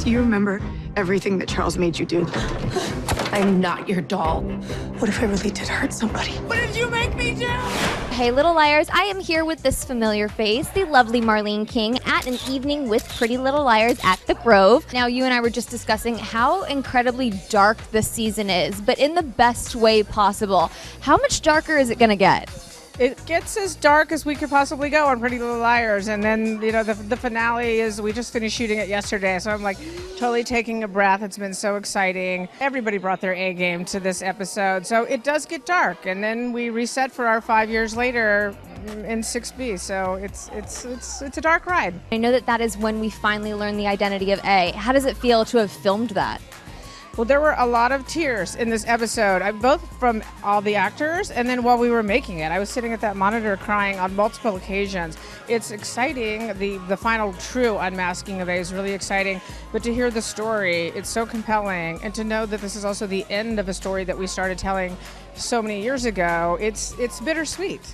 Do you remember everything that Charles made you do? I'm not your doll. What if I really did hurt somebody? What did you make me do? Hey, Little Liars, I am here with this familiar face, the lovely Marlene King, at an evening with Pretty Little Liars at the Grove. Now, you and I were just discussing how incredibly dark this season is, but in the best way possible. How much darker is it going to get? It gets as dark as we could possibly go on Pretty Little Liars. And then, the finale is, we just finished shooting it yesterday. So I'm like totally taking a breath. It's been so exciting. Everybody brought their A game to this episode. So it does get dark. And then we reset for our 5 years later in 6B. So it's a dark ride. I know that is when we finally learn the identity of A. How does it feel to have filmed that? Well, there were a lot of tears in this episode, both from all the actors and then while we were making it. I was sitting at that monitor crying on multiple occasions. It's exciting. The final true unmasking of A is really exciting. But to hear the story, it's so compelling. And to know that this is also the end of a story that we started telling so many years ago, it's bittersweet.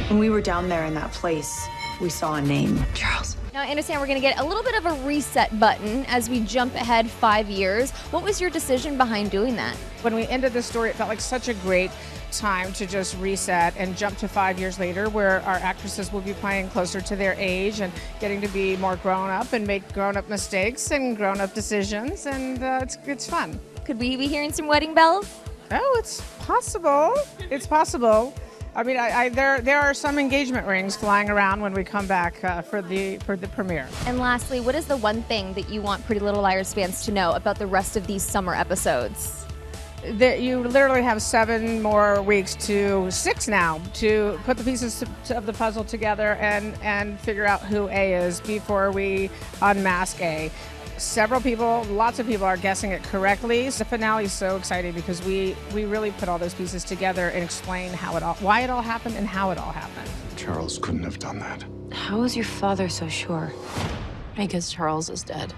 When we were down there in that place, we saw a name. Charles. Now, I understand we're going to get a little bit of a reset button as we jump ahead 5 years. What was your decision behind doing that? When we ended the story, it felt like such a great time to just reset and jump to 5 years later, where our actresses will be playing closer to their age and getting to be more grown up and make grown up mistakes and grown up decisions, and it's fun. Could we be hearing some wedding bells? Oh, it's possible. It's possible. I mean, there are some engagement rings flying around when we come back for the premiere. And lastly, what is the one thing that you want Pretty Little Liars fans to know about the rest of these summer episodes? That you literally have 7 more weeks to 6 now to put the pieces of the puzzle together and figure out who A is before we unmask A. Lots of people are guessing it correctly. The finale is so exciting because we really put all those pieces together and explain why it all happened and how it all happened. Charles couldn't have done that. How is your father so sure? Because Charles is dead.